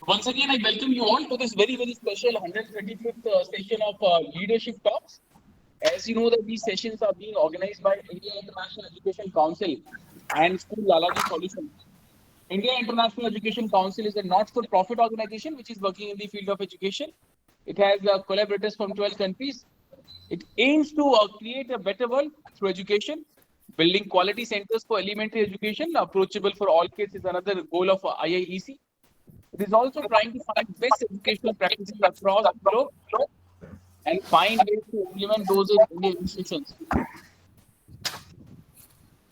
Once again, I welcome you all to this very, very special 135th session of Leadership Talks. As you know, that these sessions are being organized by India International Education Council and School Lalaji Solutions. India International Education Council is a not-for-profit organization which is working in the field of education. It has collaborators from 12 countries. It aims to create a better world through education. Building quality centers for elementary education, approachable for all kids, is another goal of IIEC. It is also trying to find best educational practices across the globe and find ways to implement those in Indian institutions.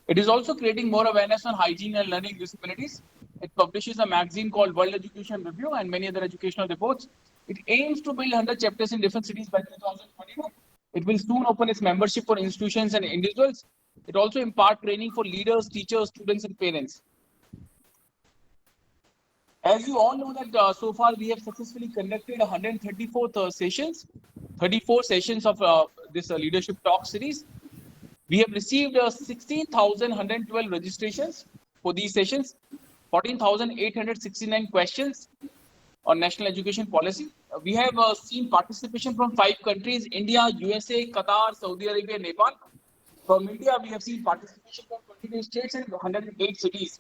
It is also creating more awareness on hygiene and learning disabilities. It publishes a magazine called World Education Review and many other educational reports. It aims to build 100 chapters in different cities by 2022. It will soon open its membership for institutions and individuals. It also impart training for leaders, teachers, students, and parents. As you all know that so far we have successfully conducted 134th sessions, 34 sessions of this leadership talk series. We have received 16,112 registrations for these sessions, 14,869 questions on national education policy. We have seen participation from 5 countries: India, USA, Qatar, Saudi Arabia, Nepal. From India, we have seen participation from 22 states and 108 cities.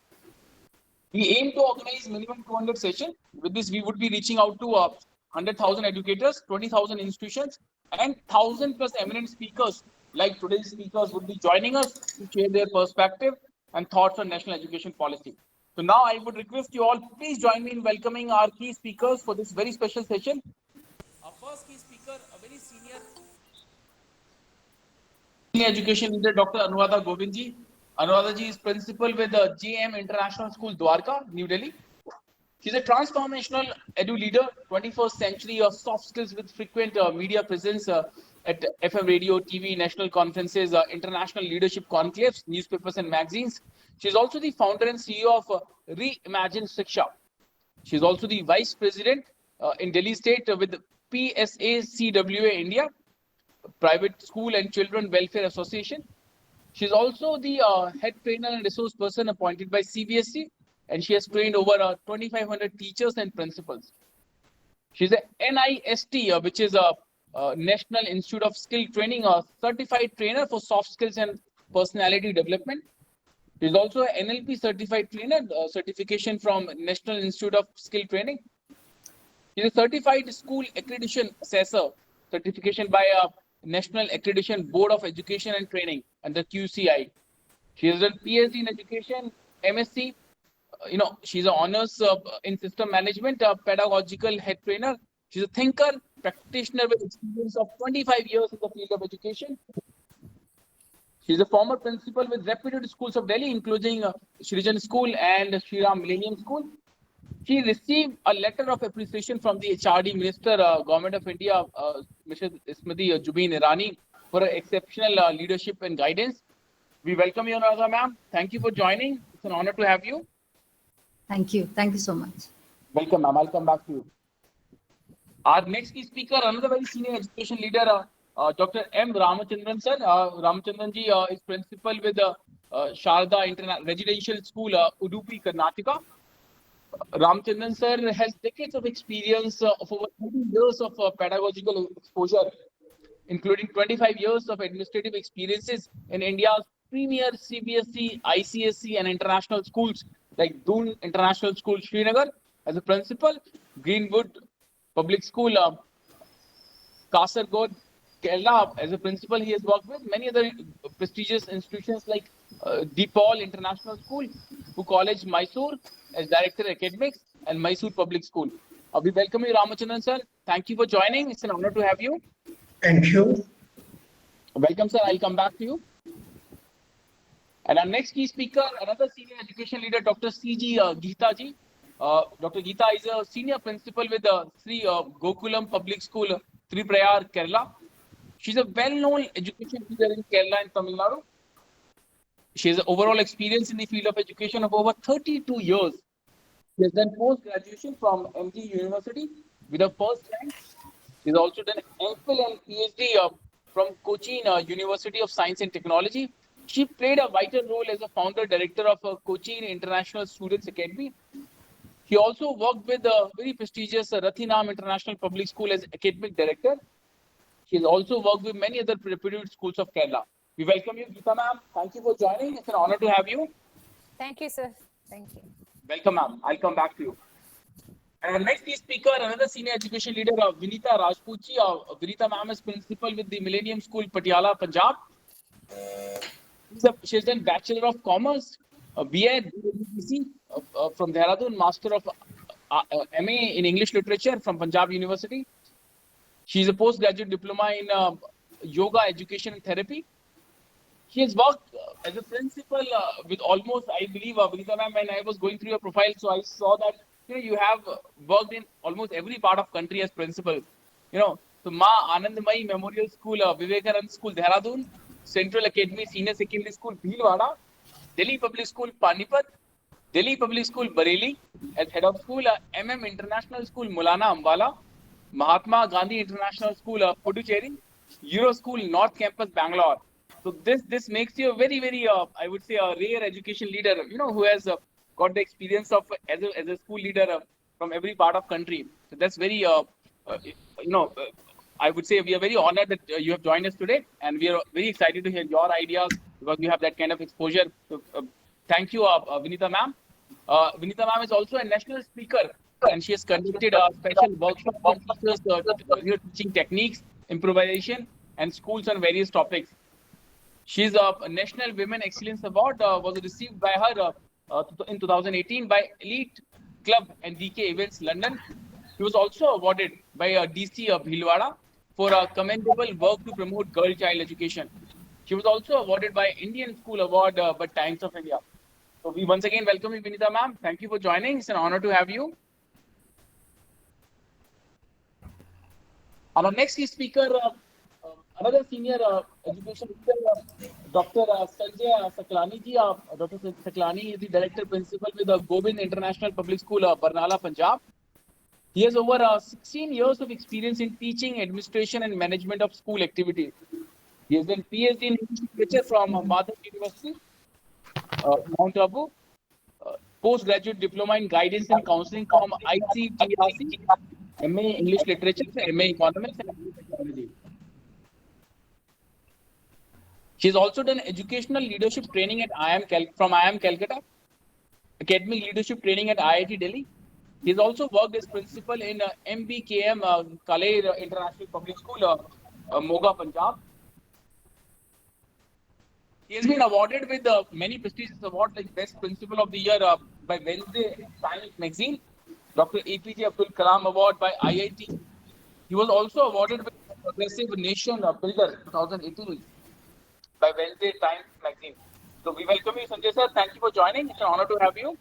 We aim to organize minimum 200 sessions. With this, we would be reaching out to 100,000 educators, 20,000 institutions, and 1,000 plus eminent speakers like today's speakers would be joining us to share their perspective and thoughts on national education policy. So now I would request you all, please join me in welcoming our key speakers for this very special session. Our first key speaker, a very senior education leader, Dr. Anuradha Govindji. Anuradha ji is principal with the JM International School, Dwarka, New Delhi. She's a transformational edu leader, 21st century of soft skills with frequent media presence at FM radio, TV, national conferences, international leadership conclaves, newspapers and magazines. She's also the founder and CEO of Reimagine Shiksha. She's also the vice president in Delhi State with PSACWA India, Private School and Children Welfare Association. She's also the head trainer and resource person appointed by CBSE, and she has trained over 2,500 teachers and principals. She's a NIST, which is a National Institute of Skill Training, a certified trainer for soft skills and personality development. She's also an NLP certified trainer, certification from National Institute of Skill Training. She's a certified school accreditation assessor, certification by a National Accreditation Board of Education and Training and the QCI. She has done PhD in education, MSc. She's an honors in system management, a pedagogical head trainer. She's a thinker, practitioner with experience of 25 years in the field of education. She's a former principal with reputed schools of Delhi, including Shrijan School and Shriram Millennium School. She received a letter of appreciation from the HRD Minister, Government of India, Mr. Smriti Zubin Irani, for her exceptional leadership and guidance. We welcome you, Anuradha ma'am. Thank you for joining. It's an honor to have you. Thank you. Thank you so much. Welcome, ma'am. I'll come back to you. Our next key speaker, another very senior education leader, Dr. M. Ramachandran sir. Ramachandran ji is principal with Sharda Residential School, Udupi, Karnataka. Ramachandran sir has decades of experience of over 30 years of pedagogical exposure, including 25 years of administrative experiences in India's premier CBSE, ICSE, and international schools like Doon International School, Srinagar, as a principal, Greenwood Public School, Kasargod, Kerala, as a principal. He has worked with many other prestigious institutions like DePaul International School, Pu College, Mysore, as Director Academics, and Mysore Public School. We welcome you, Ramachandran sir. Thank you for joining. It's an honor to have you. Thank you. Welcome, sir. I'll come back to you. And our next key speaker, another senior education leader, Dr. C.G. Geeta ji. Dr. Geeta is a senior principal with Sri Gokulam Public School, Triprayar, Kerala. She's a well-known education leader in Kerala and Tamil Nadu. She has an overall experience in the field of education of over 32 years. She has done post-graduation from MG University with her first rank. She's also done MPhil and PhD from Cochin University of Science and Technology. She played a vital role as a founder director of Cochin International Students Academy. He also worked with the very prestigious Rathinam International Public School as academic director. She has also worked with many other reputed schools of Kerala. We welcome you, Geeta ma'am. Thank you for joining. It's an honor to have you. Thank you, sir. Thank you. Welcome, ma'am. I'll come back to you. And our next speaker, another senior education leader, Vinita Rajputji. Vinita ma'am is principal with the Millennium School, Patiala, Punjab. She has done Bachelor of Commerce, BA BC from Dehradun, Master of MA in English Literature from Punjab University. She is a postgraduate diploma in yoga education and therapy. She has worked as a principal with almost, I believe, Vinita ma'am, when I was going through your profile, so I saw that you have worked in almost every part of country as principal. So Ma Anandamayi Memorial School, Vivekanand School, Dehradun, Central Academy Senior Secondary School, Bhilwara, Delhi Public School, Panipat, Delhi Public School, Bareilly, as head of school, MM International School, Mulana, Ambala, Mahatma Gandhi International School, Puducherry, Euro School, North Campus, Bangalore. So this makes you a very, very, I would say, a rare education leader, who has got the experience of as a school leader from every part of country. So that's very, I would say we are very honored that you have joined us today, and we are very excited to hear your ideas because you have that kind of exposure. So, thank you, Vinita ma'am. Vinita ma'am is also a national speaker, and she has conducted a special workshop for teachers, teaching techniques, improvisation, and schools on various topics. She's a National Women Excellence Award was received by her in 2018 by Elite Club and DK Events London. She was also awarded by DC of Bhilwara for a commendable work to promote girl-child education. She was also awarded by Indian School Award by Times of India. So we once again welcome you, Vinita ma'am. Thank you for joining. It's an honor to have you. Our next speaker, another senior education leader, Dr. Sanjay Saklani ji. Dr. Saklani is the director principal with the Gobind International Public School, Barnala, Punjab. He has over 16 years of experience in teaching, administration, and management of school activities. He has done PhD in English Literature from Madras University, Mount Abu, postgraduate diploma in guidance and counseling from ICTRC, MA English Literature, MA Economics, and MA Technology. She has also done educational leadership training at from IIM Calcutta, academic leadership training at IIT Delhi. He has also worked as principal in MBKM Kalair International Public School, Moga, Punjab. He has been awarded with many prestigious awards like Best Principal of the Year by Wednesday Times Magazine, Dr. APJ Abdul Kalam Award by IIT. He was also awarded with Progressive Nation Builder 2018 by Wednesday Times Magazine. So we welcome you, Sanjay sir. Thank you for joining. It's an honor to have you.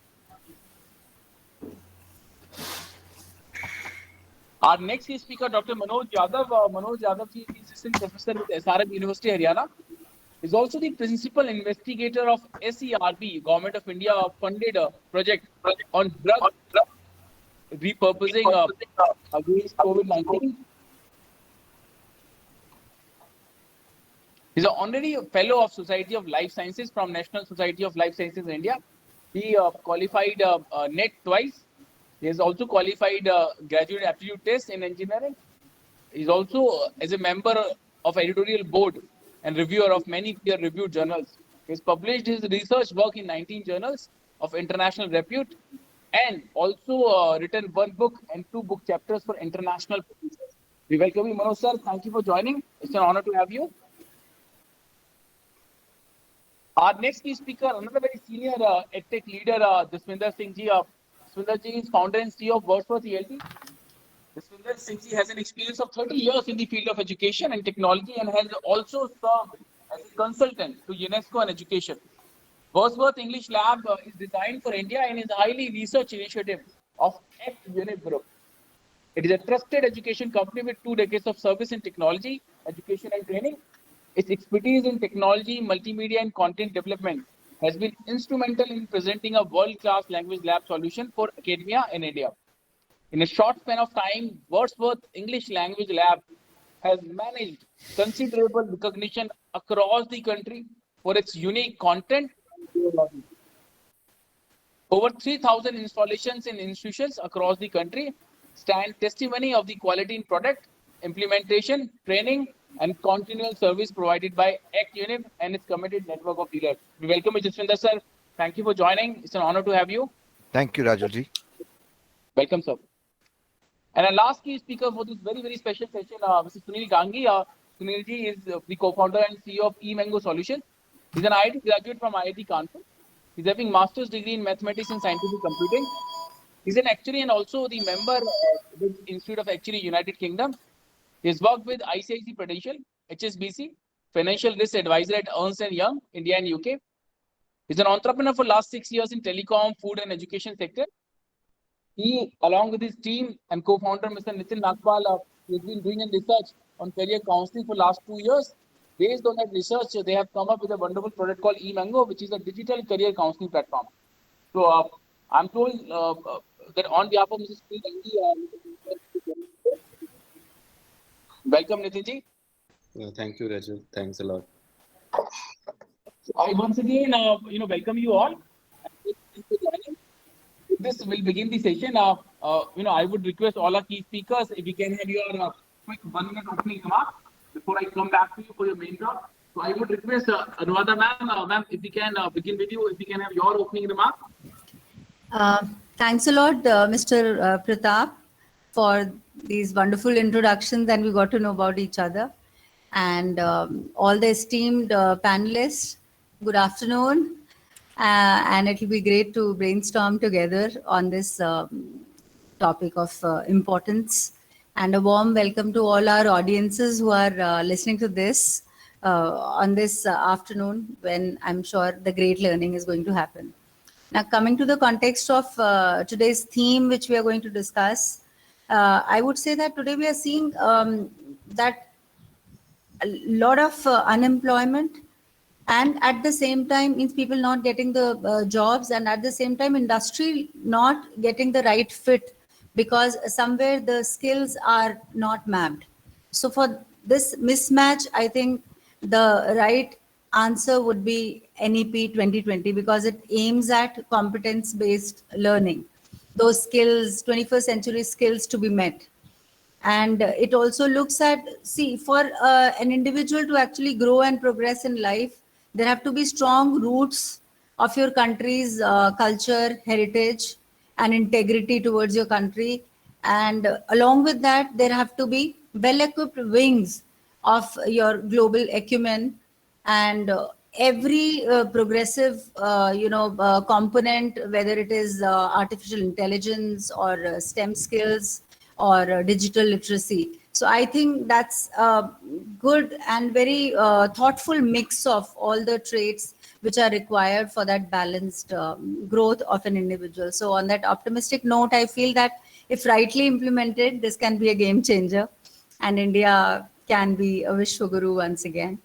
Our next speaker, Dr. Manoj Yadav. Manoj Yadav ji is assistant professor with SRM University, Haryana. Is also the principal investigator of SERB, Government of India funded project on drug repurposing against COVID-19. He's an honorary fellow of Society of Life Sciences from National Society of Life Sciences India. He qualified NET twice. He has also qualified graduate aptitude test in engineering. He's also as a member of editorial board and reviewer of many peer-reviewed journals. He has published his research work in 19 journals of international repute and also written one book and 2 book chapters for international publishers. We welcome you, Manoj sir. Thank you for joining. It's an honor to have you. Our next speaker, another very senior EdTech leader, Jaswinder Singh ji. Jaswinder ji is founder and CEO of Wordsworth ELT. Jaswinder Singh ji has an experience of 30 years in the field of education and technology and has also served as a consultant to UNESCO and education. Wordsworth English Lab is designed for India and is a highly research initiative of Unit Group. It is a trusted education company with 2 decades of service in technology, education and training. Its expertise in technology, multimedia and content development has been instrumental in presenting a world-class language lab solution for academia in India. In a short span of time, Wordsworth English Language Lab has managed considerable recognition across the country for its unique content. Over 3,000 installations in institutions across the country stand testimony of the quality in product, implementation, training, and continual service provided by ACT UNIP and its committed network of dealers. We welcome you, Jaswinder sir. Thank you for joining. It's an honor to have you. Thank you, Rajulji. Welcome, sir. And our last key speaker for this very, very special session, Mr. Sunil Gangi. Sunil ji is the co-founder and CEO of eMango Solutions. He's an IIT graduate from IIT Kanpur. He's having master's degree in mathematics and scientific computing. He's an actuary and also the member of the Institute of Actuary, United Kingdom. He's worked with ICICI Prudential, HSBC, Financial Risk Advisor at Ernst & Young, India and UK. He's an entrepreneur for last 6 years in telecom, food and education sector. He, along with his team and co-founder, Mr. Nitin Nagpal, has been doing a research on career counseling for last 2 years. Based on that research, they have come up with a wonderful product called eMango, which is a digital career counseling platform. So I'm told that on behalf of Mrs. Gangi, welcome Nitin ji. Thank you, Raju. Thanks a lot. I once again, welcome you all. Thanks for joining. With this, we'll begin the session. I would request all our key speakers if we can have your quick 1 minute opening remark before I come back to you for your main talk. So I would request Anuradha ma'am, if we can begin with you, if we can have your opening remark. Thanks a lot, Mr. Pratap, for these wonderful introductions, and we got to know about each other. And all the esteemed panelists, good afternoon. And it will be great to brainstorm together on this topic of importance. And a warm welcome to all our audiences who are listening to this on this afternoon, when I'm sure the great learning is going to happen. Now, coming to the context of today's theme, which we are going to discuss, I would say that today we are seeing that a lot of unemployment, and at the same time means people not getting the jobs, and at the same time industry not getting the right fit, because somewhere the skills are not mapped. So for this mismatch, I think the right answer would be NEP 2020, because it aims at competence-based learning, those skills, 21st century skills to be met. And it also looks at, for an individual to actually grow and progress in life, there have to be strong roots of your country's culture, heritage, and integrity towards your country. And along with that, there have to be well-equipped wings of your global acumen, and every progressive, component, whether it is artificial intelligence or STEM skills or digital literacy. So I think that's a good and very thoughtful mix of all the traits which are required for that balanced growth of an individual. So on that optimistic note, I feel that if rightly implemented, this can be a game changer, and India can be a Vishwaguru once again.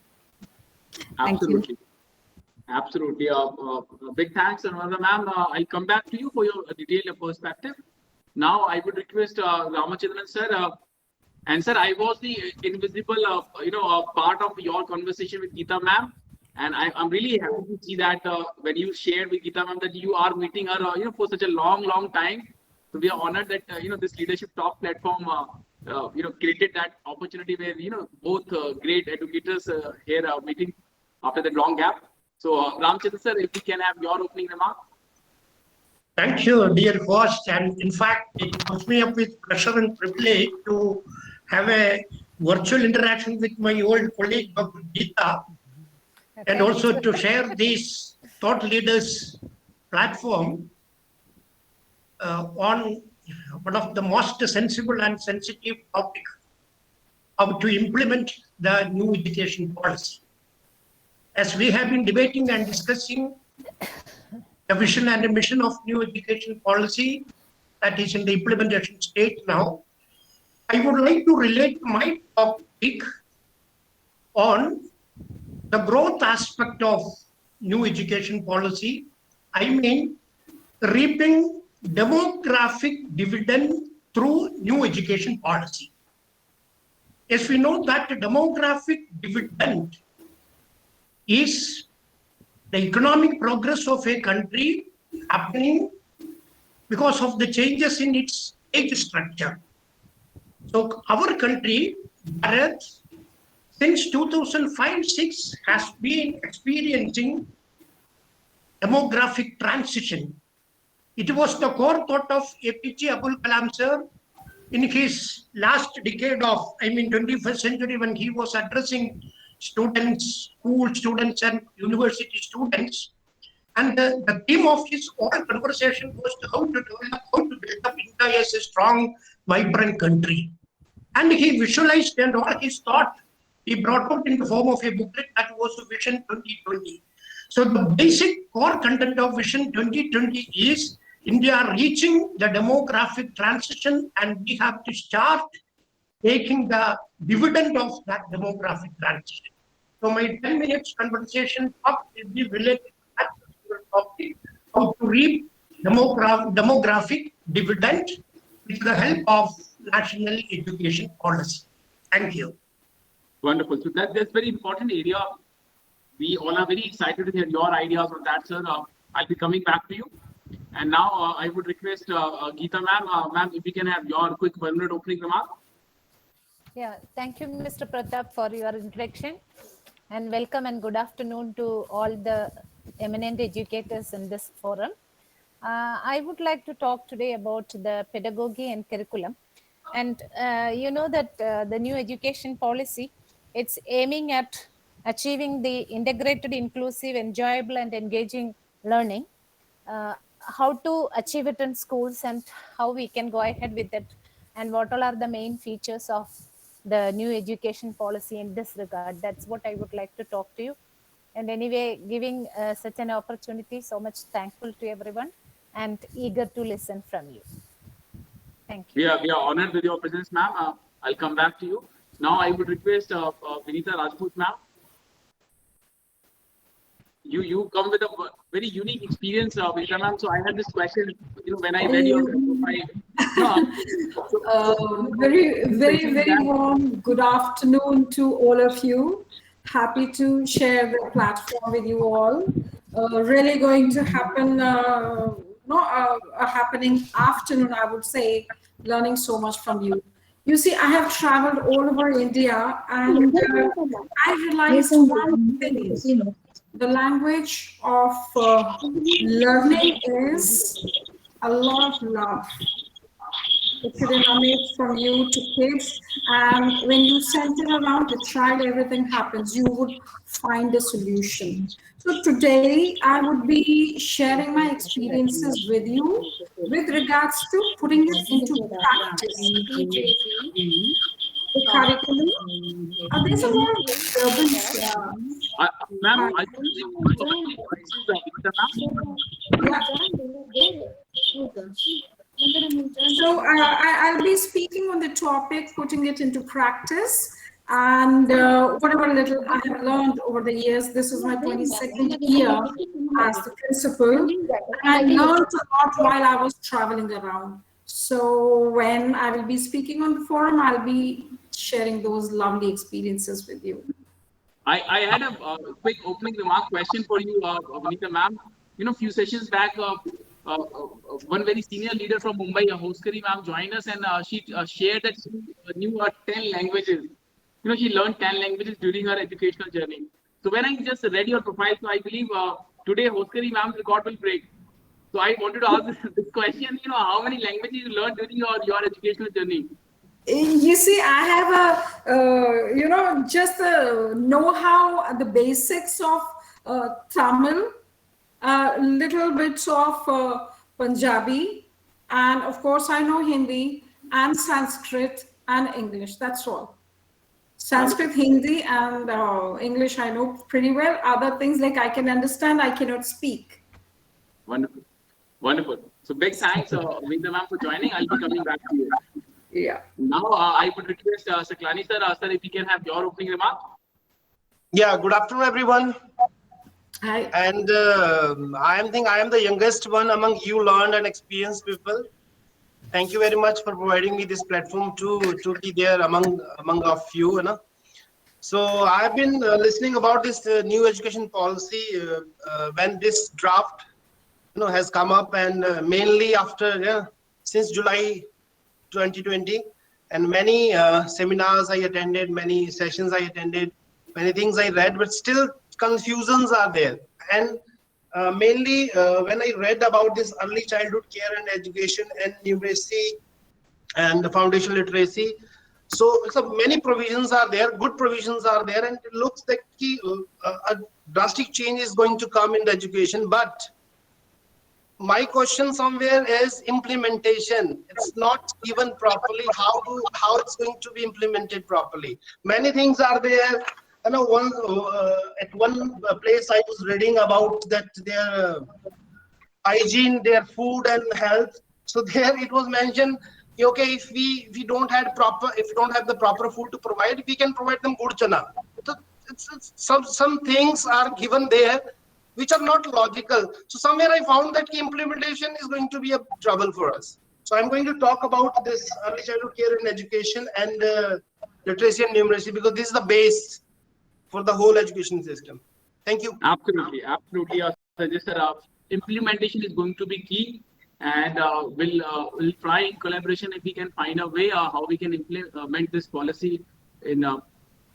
Thank Absolutely. you. Absolutely. Big thanks, Anuradha ma'am. I'll come back to you for your detailed perspective. Now, I would request Ramachandran sir. And sir, I was the invisible, part of your conversation with Geeta ma'am. And I'm really happy to see that when you shared with Geeta ma'am that you are meeting her, for such a long time. So we are honored that, this Leadership Talk platform, created that opportunity where, both great educators here are meeting after that long gap. So Ramachandran sir, if we can have your opening remark. Thank you, dear host. And in fact, it puts me up with pleasure and privilege to have a virtual interaction with my old colleague, Dr. Geeta, and also to share this thought leaders platform on one of the most sensible and sensitive topic, how to implement the new education policy. As we have been debating and discussing the vision and the mission of new education policy that is in the implementation stage now, I would like to relate my topic on the growth aspect of new education policy. I mean, reaping demographic dividend through new education policy. As we know that demographic dividend is the economic progress of a country happening because of the changes in its age structure. So our country, Bharat, since 2005-6 has been experiencing demographic transition. It was the core thought of APJ Abul Kalam sir in his last decade of, 21st century, when he was addressing students, school students and university students. And the theme of his whole conversation was how to develop, how to build up India as a strong, vibrant country. And he visualized, and all his thought he brought out in the form of a booklet that was Vision 2020. So the basic core content of Vision 2020 is India reaching the demographic transition, and we have to start taking the dividend of that demographic transition. So my 10 minutes conversation will be related to that particular topic, how to reap demographic dividend with the help of national education policy. Thank you. Wonderful. So that's very important area. We all are very excited to hear your ideas on that, sir. I'll be coming back to you. And now I would request Geeta ma'am, ma'am, if we can have your quick 1 minute opening remark. Yeah, thank you, Mr. Pratap, for your introduction. And welcome and good afternoon to all the eminent educators in this forum. I would like to talk today about the pedagogy and curriculum. And you know that the new education policy, it's aiming at achieving the integrated, inclusive, enjoyable and engaging learning. How to achieve it in schools and how we can go ahead with it, and what all are the main features of the new education policy in this regard. That's what I would like to talk to you. And anyway, giving such an opportunity, so much thankful to everyone and eager to listen from you. Thank you. We are honored with your presence, ma'am. I'll come back to you. Now I would request Vinita Rajput, ma'am. You come with a very unique experience, Vinita ma'am. So I had this question, when I read your profile. Very warm good afternoon to all of you. Happy to share the platform with you all. Really going to happen, a happening afternoon, I would say, learning so much from you. You see, I have traveled all over India, and I realized one thing. The language of learning is a lot of love. It should emanate from you to kids, and when you center around the child, everything happens. You would find a solution. So today, I would be sharing my experiences with you with regards to putting it into practice. The curriculum. There's a lot of disturbance. Ma'am, So I'll be speaking on the topic, putting it into practice, and whatever little I have learned over the years. This is my 22nd year as the principal. I learned a lot while I was traveling around. So when I will be speaking on the forum, I'll be sharing those lovely experiences with you. I had a quick opening remark question for you, Vinita ma'am. Few sessions back, one very senior leader from Mumbai, Hoskari ma'am, joined us, and she shared that she knew 10 languages. She learned 10 languages during her educational journey. So when I just read your profile, so I believe today Hoskari ma'am's record will break. So I wanted to ask this question, how many languages you learned during your educational journey? You see, I have a, just the know-how, the basics of Tamil, little bits of Punjabi, and of course I know Hindi and Sanskrit and English. That's all. Sanskrit, Hindi, and English I know pretty well. Other things like I can understand, I cannot speak. Wonderful. Wonderful. So big thanks, Vinita ma'am, for joining. I'll be coming back to you. Yeah. Now I would request Saklani sir, sir, if you can have your opening remark. Yeah, good afternoon, everyone. Hi. And I am the youngest one among you learned and experienced people. Thank you very much for providing me this platform to be there among of you. So I've been listening about this new education policy when this draft has come up, and mainly after since July 2020, and many seminars I attended, many sessions I attended, many things I read, but still confusions are there. And mainly when I read about this early childhood care and education and numeracy and the foundational literacy, so many provisions are there, good provisions are there, and it looks like a drastic change is going to come in the education. But my question somewhere is implementation. It's not given properly. How it's going to be implemented properly? Many things are there. I know at one place I was reading about that their hygiene, their food and health. So there it was mentioned, okay, if we don't have the proper food to provide, we can provide them good chana. So some things are given there which are not logical. So somewhere I found that implementation is going to be a trouble for us. So I'm going to talk about this early childhood care and education and literacy and numeracy, because this is the base for the whole education system. Thank you. Absolutely. Implementation is going to be key, and we'll try in collaboration if we can find a way how we can implement this policy.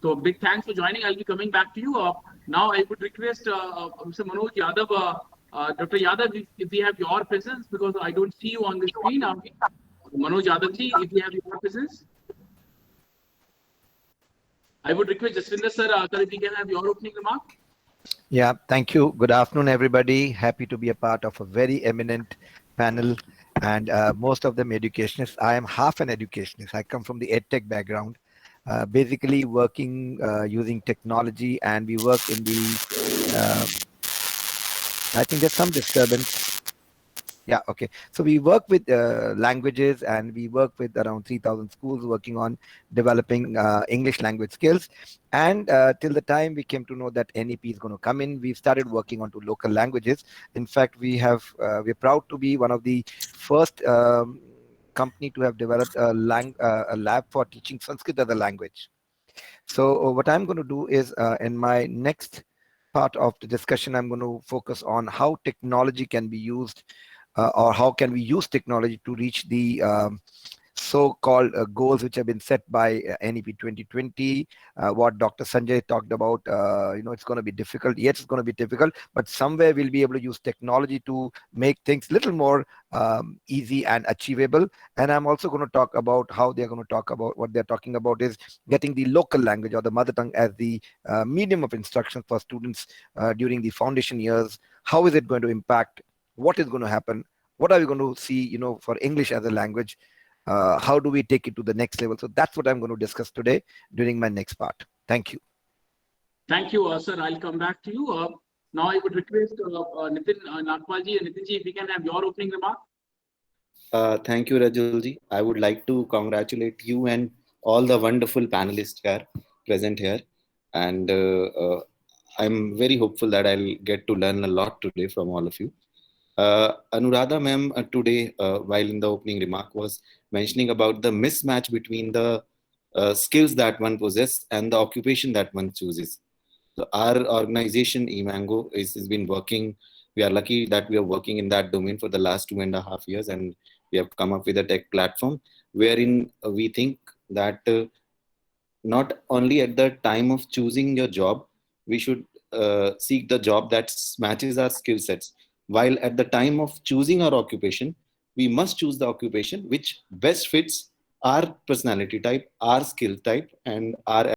So big thanks for joining. I'll be coming back to you. Now I would request Mr. Manoj Yadav, Dr. Yadav, if we have your presence, because I don't see you on the screen. Manoj Yadav ji, if you have your presence. I would request Jaswinder sir, if we can have your opening remark. Yeah, thank you. Good afternoon, everybody. Happy to be a part of a very eminent panel, and most of them educationists. I am half an educationist. I come from the EdTech background, basically working using technology, and we work in the, I think there's some disturbance. Yeah, okay. So we work with languages, and we work with around 3,000 schools working on developing English language skills. And till the time we came to know that NEP is going to come in, we started working on to local languages. In fact, we're proud to be one of the first company to have developed a lab for teaching Sanskrit as a language. So what I'm going to do is in my next part of the discussion, I'm going to focus on how technology can be used, or how can we use technology to reach the so-called goals which have been set by NEP 2020. What Dr. Sanjay talked about, it's going to be difficult. Yes, it's going to be difficult, but somewhere we'll be able to use technology to make things a little more easy and achievable. And I'm also going to talk about how they're going to talk about what they're talking about is getting the local language or the mother tongue as the medium of instruction for students during the foundation years. How is it going to impact? What is going to happen? What are we going to see, for English as a language? How do we take it to the next level? So that's what I'm going to discuss today during my next part. Thank you. Thank you, sir. I'll come back to you. Now I would request Nitin Nagpal ji, Nitin ji, if we can have your opening remark. Thank you, Rajul ji. I would like to congratulate you and all the wonderful panelists here present here. And I'm very hopeful that I'll get to learn a lot today from all of you. Anuradha ma'am today, while in the opening remark, was mentioning about the mismatch between the skills that one possesses and the occupation that one chooses. So our organization, eMango, has been working. We are lucky that we are working in that domain for the last 2.5 years, and we have come up with a tech platform wherein we think that not only at the time of choosing your job, we should seek the job that matches our skill sets. While at the time of choosing our occupation, we must choose the occupation which best fits our personality type, our skill type, and our